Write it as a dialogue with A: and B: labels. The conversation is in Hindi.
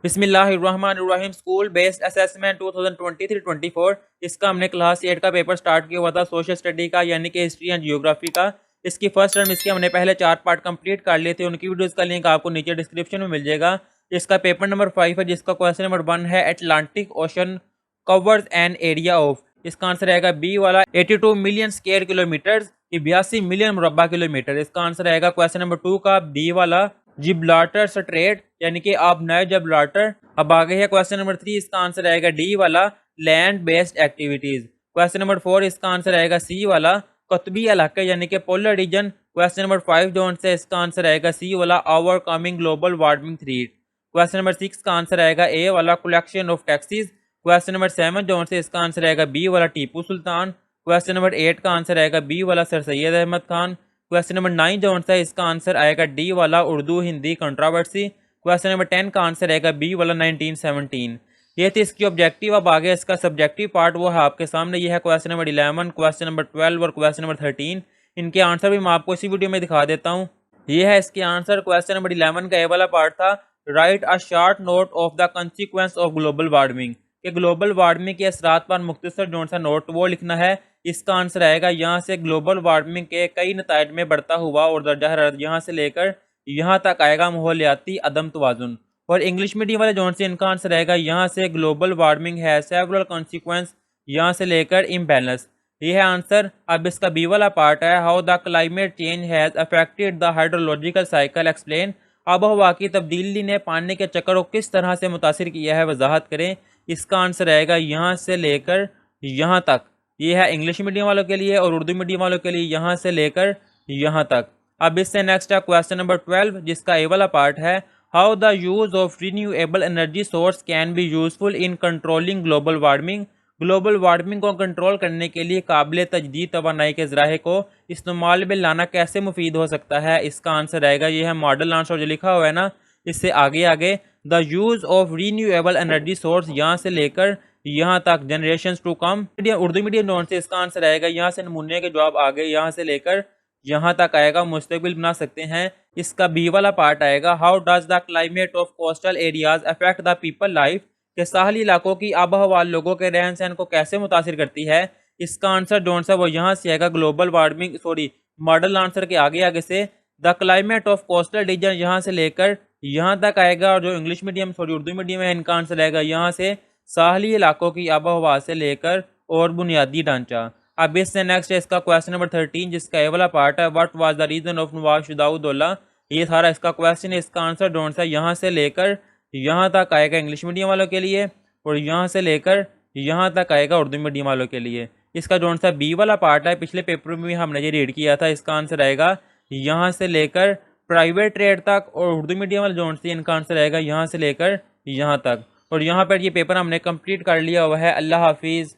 A: बिस्मिल्लाहिर्रहमानिर्रहीम। स्कूल बेस्ड असेसमेंट 2023-24 इसका हमने क्लास 8 का पेपर स्टार्ट किया हुआ था, सोशल स्टडी का यानी कि हिस्ट्री एंड जियोग्राफी का। इसकी फर्स्ट टर्म इसके हमने पहले 4 पार्ट कंप्लीट कर लिए थे, उनकी वीडियोस का लिंक आपको नीचे डिस्क्रिप्शन में मिल जाएगा। इसका पेपर नंबर 5 है, जिसका क्वेश्चन नंबर 1 है Atlantic ocean covers an area of. इसका आंसर आएगा बी वाला 82 मिलियन स्क्वायर किलोमीटर, 82 मिलियन मुरब्बा किलोमीटर। इसका आंसर आएगा क्वेश्चन नंबर 2 का बी वाला जिब्राल्टर स्ट्रेट यानी कि आप नए जिब्राल्टर। अब आगे है क्वेश्चन नंबर 3, इसका आंसर आएगा डी वाला land based activities. Question number 4 इसका आंसर आएगा सी वाला कतबी इलाके यानी कि polar region. Question number 5 zone से इसका आंसर आएगा सी वाला overcoming global warming threat. Question number 6 का आंसर आएगा ए वाला collection of taxis. Question number 7 zone से इसका आंसर आएगा बी वाला टीपू सुल्तान। क्वेश्चन नंबर 8 का आंसर आएगा बी वाला sir Syed Ahmad Khan. Question number 9 zone से इसका आंसर आएगा डी वाला Urdu Hindi controversy. Question number 10 का आंसर आएगा बी वाला 1917। ये थी इसकी ऑब्जेक्टिव। अब आगे इसका सब्जेक्टिव पार्ट वो है आपके सामने, ये है क्वेश्चन नंबर 11, क्वेश्चन नंबर 12 और क्वेश्चन नंबर 13। इनके आंसर भी मैं आपको इसी वीडियो में दिखा देता हूँ। ये है इसके आंसर। क्वेश्चन नंबर 11 का ए वाला पार्ट था right a short note of the consequence of global warming, कि ग्लोबल वार्मिंग के असरात पर मुख्तसर जोन सा नोट वो लिखना है। इसका आंसर आएगा यहाँ से ग्लोबल वार्मिंग के कई नताइज में बढ़ता हुआ और दर्जा हरारत यहाँ से लेकर यहाँ तक आएगा माहौलियाती अदम तवाजुन। और इंग्लिश मीडियम वाले जोन से इनका आंसर आएगा यहाँ से ग्लोबल वार्मिंग है सेवरल कॉन्सिक्वेंस यहाँ से लेकर इम्बैलेंस। ये है आंसर। अब इसका बी वाला पार्ट है how the climate change has affected the hydrological cycle explain. आबोहवा की तब्दीली ने पानी के चक्कर को किस तरह से मुतासिर किया है वजाहत करें। इसका आंसर आएगा यहाँ से लेकर यहाँ तक। ये है इंग्लिश मीडियम वालों के लिए, और उर्दू मीडियम वालों के लिए यहाँ से लेकर यहाँ तक। अब इससे नेक्स्ट है क्वेश्चन नंबर 12, जिसका ए वाला पार्ट है how the use of renewable energy source can be useful in controlling global warming. Global warming को कंट्रोल करने के लिए काबिल तजदीद तवानाई के ज़राए को इस्तेमाल में लाना कैसे मुफीद हो सकता है। इसका आंसर आएगा, ये है मॉडल आंसर जो लिखा हुआ है ना, इससे आगे आगे the use of renewable energy source यहाँ से लेकर यहाँ तक generation to come. Urdu medium note से इसका आंसर आएगा यहाँ से नमूने के जवाब आगे यहाँ से लेकर यहाँ तक आएगा, मुस्तकबिल बना सकते हैं। इसका बी वाला पार्ट आएगा how does the climate of coastal areas affect the people life, के साहली इलाकों की आबोहवा लोगों के रहन सहन को कैसे मुतासिर करती है। इसका आंसर जोन सा वो यहाँ से आएगा ग्लोबल वार्मिंग मॉडल आंसर के आगे आगे से the climate of coastal region यहाँ से लेकर यहाँ तक आएगा। और जो इंग्लिश मीडियम उर्दू मीडियम है इनका आंसर आएगा यहाँ से साहली इलाकों की आबोहवा से लेकर और बुनियादी ढांचा। अब इससे नेक्स्ट है इसका क्वेश्चन नंबर 13, जिसका ए वाला पार्ट है what was the reason of Nawab Shujauddaula. ये सारा इसका क्वेश्चन है। इसका आंसर जोन सा यहाँ से लेकर यहाँ तक आएगा इंग्लिश मीडियम वालों के लिए, और यहाँ से लेकर यहाँ तक आएगा उर्दू मीडियम वालों के लिए। इसका जोन सा बी वाला पार्ट है, पिछले पेपर में भी हमने ये रीड किया था। इसका आंसर आएगा यहाँ से लेकर प्राइवेट ट्रेड तक, और उर्दू मीडियम वाले जोन से इनका आंसर आएगा यहाँ से लेकर यहाँ तक। और यहाँ पर ये पेपर हमने कंप्लीट कर लिया हुआ है। अल्लाह हाफिज़।